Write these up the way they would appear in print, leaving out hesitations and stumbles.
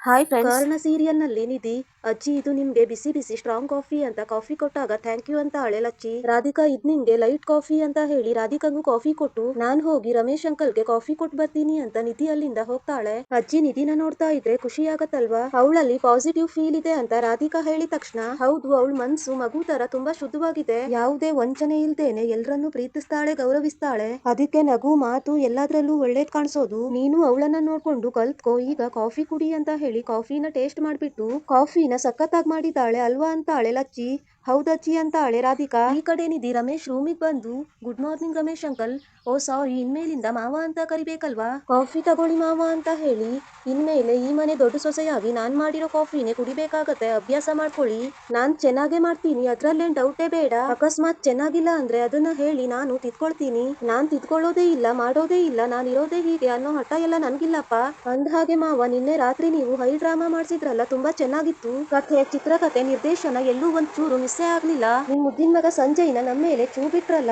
Hi friends. Karna ಸೀರಿಯಲ್ನಲ್ಲಿ ನಿಧಿ ಅಜ್ಜಿ ಇದು ನಿಮ್ಗೆ ಬಿಸಿ ಬಿಸಿ ಸ್ಟ್ರಾಂಗ್ ಕಾಫಿ ಅಂತ ಕಾಫಿ ಕೊಟ್ಟಾಗ ಥ್ಯಾಂಕ್ ಯು ಅಂತ ಅಳೆ ಲಚ್ಚಿ. ರಾಧಿಕಾ ಇದ್ ನಿಂಗೆ ಲೈಟ್ ಕಾಫಿ ಅಂತ ಹೇಳಿ ರಾಧಿಕಾಗೂ ಕಾಫಿ ಕೊಟ್ಟು ನಾನ್ ಹೋಗಿ ರಮೇಶ್ ಅಂಕಲ್ಗೆ ಕಾಫಿ ಕೊಟ್ಟು ಬರ್ತೀನಿ ಅಂತ ನಿಧಿ ಅಲ್ಲಿಂದ ಹೋಗ್ತಾಳೆ. ಅಜ್ಜಿ ನಿಧಿನ ನೋಡ್ತಾ ಇದ್ರೆ ಖುಷಿ ಆಗತ್ತಲ್ವಾ. ಅವಳಲ್ಲಿ ಪಾಸಿಟಿವ್ ಫೀಲ್ ಇದೆ ಅಂತ ರಾಧಿಕಾ ಹೇಳಿದ ತಕ್ಷಣ ಹೌದು, ಅವಳ ಮನ್ಸು ಮಗು ತರ ತುಂಬಾ ಶುದ್ಧವಾಗಿದೆ, ಯಾವುದೇ ವಂಚನೆ ಇಲ್ದೇನೆ ಎಲ್ರನ್ನೂ ಪ್ರೀತಿಸ್ತಾಳೆ, ಗೌರವಿಸ್ತಾಳೆ. ಅದಕ್ಕೆ ನಗು ಮಾತು ಎಲ್ಲಾದ್ರಲ್ಲೂ ಒಳ್ಳೇದ್ ಕಾಣಿಸೋದು. ನೀನು ಅವಳನ್ನ ನೋಡ್ಕೊಂಡು ಕಲ್ತ್ಕೋ, ಈಗ ಕಾಫಿ ಕುಡಿ ಅಂತ ಹೇಳಿ ಕಾಫಿನ ಟೇಸ್ಟ್ ಮಾಡ್ಬಿಟ್ಟು ಕಾಫಿನ ಸಖತ್ತಾಗಿ ಮಾಡಿದ್ದಾಳೆ ಅಲ್ವಾ ಅಂತಾಳೆ ಲಚ್ಚಿ. ಹೌದಜ್ಜಿ ಅಂತಾಳೆ ರಾಧಿಕಾ. ಈ ಕಡೆ ನಿಧಿ ರಮೇಶ್ ರೂಮಿಗೆ ಬಂದು ಗುಡ್ ಮಾರ್ನಿಂಗ್ ರಮೇಶ್ ಅಂಕಲ್, ಓ ಸಾರಿ ಇನ್ಮೇಲಿಂದ ಮಾವ ಅಂತ ಕರಿಬೇಕಲ್ವಾ, ಕಾಫಿ ತಗೊಳ್ಳಿ ಮಾವ ಅಂತ ಹೇಳಿ, ಇನ್ಮೇಲೆ ಈ ಮನೆ ದೊಡ್ಡ ಸೊಸೆಯಾಗಿ ನಾನ್ ಮಾಡಿರೋ ಕಾಫಿನೇ ಕುಡಿಬೇಕಾಗತ್ತೆ, ಅಭ್ಯಾಸ ಮಾಡ್ಕೊಳ್ಳಿ, ನಾನ್ ಚೆನ್ನಾಗೇ ಮಾಡ್ತೀನಿ, ಅದ್ರಲ್ಲೇನ್ ಡೌಟೇ ಬೇಡ, ಅಕಸ್ಮಾತ್ ಚೆನ್ನಾಗಿಲ್ಲ ಅಂದ್ರೆ ಅದನ್ನ ಹೇಳಿ ನಾನು ತಿದ್ಕೊಳ್ತೀನಿ, ನಾನ್ ತಿದ್ಕೊಳ್ಳೋದೇ ಇಲ್ಲ ಮಾಡೋದೇ ಇಲ್ಲ, ನಾನಿರೋದೇ ಹೀಗೆ ಅನ್ನೋ ಹಠ ಎಲ್ಲ ನನ್ಗಿಲ್ಲಪ್ಪ. ಅಂದ್ಹಾಗೆ ಮಾವ ನಿನ್ನೆ ರಾತ್ರಿ ನೀವು ಹೈ ಡ್ರಾಮಾ ಮಾಡ್ಸಿದ್ರಲ್ಲ, ತುಂಬಾ ಚೆನ್ನಾಗಿತ್ತು, ಕಥೆ ಚಿತ್ರಕಥೆ ನಿರ್ದೇಶನ ಎಲ್ಲೂ ಒಂದ್ ಚೂರು ಮಿಸ್ಸೇ ಆಗ್ಲಿಲ್ಲ, ನಿಮ್ ಮುದ್ದಿನ ಮಗ ಸಂಜಯ್ನ ನಮ್ಮ ಮೇಲೆ ಚೂ ಬಿಟ್ರಲ್ಲ,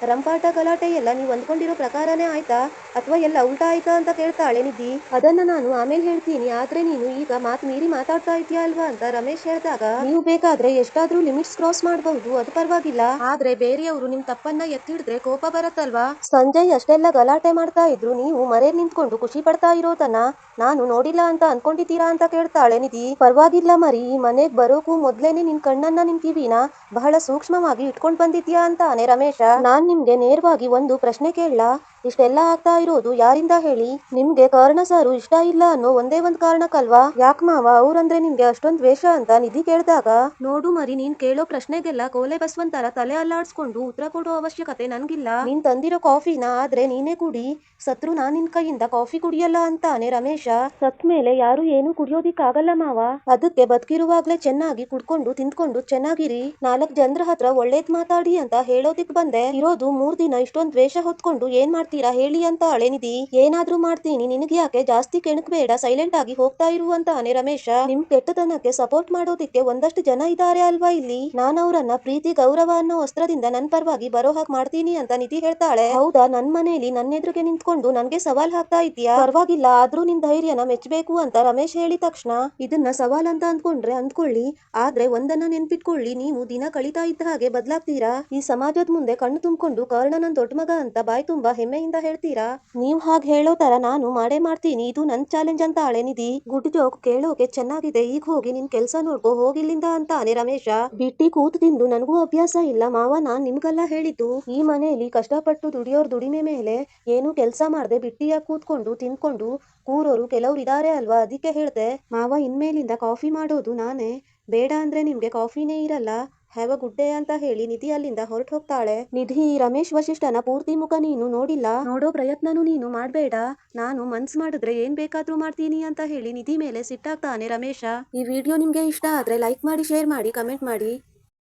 ರಂಪಾಟ ಗಲಾಟೆ ಎಲ್ಲ ನೀವ್ ಅಂದ್ಕೊಂಡಿರೋ ಪ್ರಕಾರನೇ ಆಯ್ತಾ ಅಥವಾ ಎಲ್ಲ ಉಲ್ಟಾ ಆಯ್ತಾ ಅಂತ ಕೇಳ್ತಾಳೆ ನಿಧಿ. ಅದನ್ನ ನಾನು ಆಮೇಲೆ ಹೇಳ್ತೀನಿ, ಆದ್ರೆ ನೀನು ಈಗ ಮಾತ್ ಮೀರಿ ಮಾತಾಡ್ತಾ ಇದೀಯ ಅಲ್ವಾ ಅಂತ ರಮೇಶ್ ಹೇಳಿದಾಗ, ನೀವು ಬೇಕಾದ್ರೆ ಎಷ್ಟಾದ್ರೂ ಲಿಮಿಟ್ಸ್ ಕ್ರಾಸ್ ಮಾಡಬಹುದು, ಅದು ಪರವಾಗಿಲ್ಲ, ಆದ್ರೆ ಬೇರೆಯವರು ನಿಮ್ ತಪ್ಪನ್ನ ಎತ್ತಿಡಿದ್ರೆ ಕೋಪ ಬರತ್ತಲ್ವಾ. ಸಂಜಯ್ ಅಷ್ಟೆಲ್ಲ ಗಲಾಟೆ ಮಾಡ್ತಾ ಇದ್ರು ನೀವು ಮರೇಲಿ ನಿಂತ್ಕೊಂಡು ಖುಷಿ ಪಡ್ತಾ ಇರೋದನ್ನ ನಾನು ನೋಡಿಲ್ಲ ಅಂತ ಅನ್ಕೊಂಡಿದ್ದೀರಾ ಅಂತ ಕೇಳ್ತಾಳೆ ನಿಧಿ. ಪರವಾಗಿಲ್ಲ ಮರಿ, ಈ ಮನೆಗ್ ಬರೋಕು ಮೊದ್ಲೇನೆ ನಿನ್ ಕಣ್ಣನ್ನ ನಿನ್ ಕಿವಿನ ಬಹಳ ಸೂಕ್ಷ್ಮವಾಗಿ ಇಟ್ಕೊಂಡ್ ಬಂದಿದ್ಯಾ ಅಂತಾನೆ ರಮೇಶ. ನಾನ್ ನಿಮ್ಗೆ ನೇರವಾಗಿ ಒಂದು ಪ್ರಶ್ನೆ ಕೇಳಲಾ, ಇಷ್ಟೆಲ್ಲ ಆಗ್ತಾ ಇರೋದು ಯಾರಿಂದ ಹೇಳಿ, ನಿಮ್ಗೆ ಕರ್ಣ ಸಾರು ಇಷ್ಟ ಇಲ್ಲ ಅನ್ನೋ ಒಂದೇ ಒಂದ್ ಕಾರಣಕ್ಕಲ್ವಾ, ಯಾಕ್ ಮಾವ ಅವ್ರಂದ್ರೆ ನಿಮ್ಗೆ ಅಷ್ಟೊಂದ್ ದ್ವೇಷ ಅಂತ ನಿಧಿ ಕೇಳಿದಾಗ, ನೋಡು ಮರಿ, ನೀನ್ ಕೇಳೋ ಪ್ರಶ್ನೆಗೆಲ್ಲ ಕೋಲೆ ಬಸ್ವಂತರ ತಲೆ ಅಲ್ಲಾಡ್ಸ್ಕೊಂಡು ಉತ್ತರ ಕೊಡೋ ಅವಶ್ಯಕತೆ ನನ್ಗಿಲ್ಲ, ನೀನ್ ತಂದಿರೋ ಕಾಫಿನ ಆದ್ರೆ ನೀನೇ ಕುಡಿ, ಸತ್ರು ನಾನ್ ನಿನ್ ಕೈಯಿಂದ ಕಾಫಿ ಕುಡಿಯಲ್ಲ ಅಂತಾನೆ ರಮೇಶ. ಸತ್ ಮೇಲೆ ಯಾರು ಏನು ಕುಡಿಯೋದಿಕ್ಕಾಗಲ್ಲ ಮಾವ, ಅದಕ್ಕೆ ಬದುಕಿರುವಾಗ್ಲೇ ಚೆನ್ನಾಗಿ ಕುಡ್ಕೊಂಡು ತಿಂದ್ಕೊಂಡು ಚೆನ್ನಾಗಿರಿ, 4 ಜನರ ಹತ್ರ ಒಳ್ಳೇದ್ ಮಾತಾಡಿ ಅಂತ ಹೇಳೋದಿಕ್ ಬಂದೆ, ಇರೋದು 3 ದಿನ ಇಷ್ಟೊಂದ್ ದ್ವೇಷ ಹೊತ್ಕೊಂಡು ಏನ್ ಮಾಡ್ತೀರಾ ಹೇಳಿ ಅಂತ ಅಳೆ ನಿಧಿ. ಏನಾದ್ರೂ ಮಾಡ್ತೀನಿ, ನಿನಗ್ ಯಾಕೆ ಜಾಸ್ತಿ ಕೆಣಕ್ಬೇಡ, ಸೈಲೆಂಟ್ ಆಗಿ ಹೋಗ್ತಾ ಇರು ಅಂತಾನೆ ರಮೇಶ. ನಿಮ್ ಕೆಟ್ಟತನಕ್ಕೆ ಸಪೋರ್ಟ್ ಮಾಡೋದಿಕ್ಕೆ ಒಂದಷ್ಟು ಜನ ಇದ್ದಾರೆ ಅಲ್ವಾ ಇಲ್ಲಿ, ನಾನ್ ಅವ್ರನ್ನ ಪ್ರೀತಿ ಗೌರವ ಅನ್ನೋ ಅಸ್ತ್ರದಿಂದ ನನ್ ಪರವಾಗಿ ಬರೋ ಹಾಗೆ ಮಾಡ್ತೀನಿ ಅಂತ ನಿಧಿ ಹೇಳ್ತಾಳೆ. ಹೌದಾ, ನನ್ ಮನೇಲಿ ನನ್ನ ಎದುರಿಗೆ ನಿಂತ್ಕೊಂಡು ನನ್ಗೆ ಸವಾಲ್ ಹಾಕ್ತಾ ಇದೀಯಾ, ಪರವಾಗಿಲ್ಲ, ಆದ್ರೂ ನಿನ್ ಧೈರ್ಯನ ಮೆಚ್ಚಬೇಕು ಅಂತ ರಮೇಶ್ ಹೇಳಿದ ತಕ್ಷಣ, ಇದನ್ನ ಸವಾಲ್ ಅಂತ ಅಂದ್ಕೊಂಡ್ರೆ ಅಂದ್ಕೊಳ್ಳಿ, ಆದ್ರೆ ಒಂದನ್ನ ನೆನ್ಪಿಟ್ಕೊಳ್ಳಿ, ನೀವು ದಿನ ಕಳೀತಾ ಇದ್ದ ಹಾಗೆ ಬದಲಾಗ್ತೀರಾ, ಈ ಸಮಾಜದ ಮುಂದೆ ಕಣ್ಣು ತುಂಬಿಕೊಂಡು ಕರ್ಣ ನನ್ ದೊಡ್ಡ ಮಗ ಅಂತ ಬಾಯ್ ತುಂಬಾ ಹೆಮ್ಮೆಯಿಂದ ಹೇಳ್ತೀರಾ, ನೀವ್ ಹಾಗೆ ಹೇಳೋ ತರ ನಾನು ಮಾಡೇ ಮಾಡ್ತೀನಿ, ಇದು ನನ್ ಚಾಲೆಂಜ್ ಅಂತ ಅಳೆ ನಿಧಿ. ಗುಡ್ ಜೋಕ್ ಕೇಳೋಕೆ ಚೆನ್ನಾಗಿದೆ, ಈಗ ಹೋಗಿ ನಿನ್ ಕೆಲ್ಸ ನೋಡ್ಕೋ ಹೋಗಿಲ್ಲಿಂದ ಅಂತಾನೆ ರಮೇಶ. ಬಿಟ್ಟಿ ಕೂತು ತಿಂದು ನನಗೂ ಅಭ್ಯಾಸ ಇಲ್ಲ ಮಾವ, ನಾನ್ ನಿಮ್ಗೆಲ್ಲ ಹೇಳಿದ್ದು, ಈ ಮನೆಯಲ್ಲಿ ಕಷ್ಟಪಟ್ಟು ದುಡಿಯೋರ್ ದುಡಿಮೆ ಮೇಲೆ ಏನು ಕೆಲ್ಸ ಮಾಡ್ದೆ ಬಿಟ್ಟಿಯಾಗಿ ಕೂತ್ಕೊಂಡು ತಿನ್ಕೊಂಡು ಕೂರೋರು ಕೆಲವ್ರು ಇದಾರೆ ಅಲ್ವಾ, ಅದಕ್ಕೆ ಹೇಳ್ದೆ ಮಾವ, ಇನ್ಮೇಲಿಂದ ಕಾಫಿ ಮಾಡೋದು ನಾನೇ, ಬೇಡ ಅಂದ್ರೆ ನಿಮ್ಗೆ ಕಾಫಿನೇ ಇರಲ್ಲ, ಹ್ಯಾವ್ ಅ ಗುಡ್ ಡೇ ಅಂತ ಹೇಳಿ ನಿಧಿ ಅಲ್ಲಿಂದ ಹೊರಟು ಹೋಗ್ತಾಳೆ. ನಿಧಿ, ರಮೇಶ್ ವಶಿಷ್ಠನ ಪೂರ್ತಿ ಮುಖ ನೀನು ನೋಡಿಲ್ಲ, ನೋಡೋ ಪ್ರಯತ್ನನೂ ನೀನು ಮಾಡ್ಬೇಡ, ನಾನು ಮನ್ಸ್ ಮಾಡಿದ್ರೆ ಏನ್ ಬೇಕಾದ್ರೂ ಮಾಡ್ತೀನಿ ಅಂತ ಹೇಳಿ ನಿಧಿ ಮೇಲೆ ಸಿಟ್ಟಾಗ್ತಾನೆ ರಮೇಶ. ಈ ವಿಡಿಯೋ ನಿಮ್ಗೆ ಇಷ್ಟ ಆದ್ರೆ ಲೈಕ್ ಮಾಡಿ, ಶೇರ್ ಮಾಡಿ, ಕಮೆಂಟ್ ಮಾಡಿ.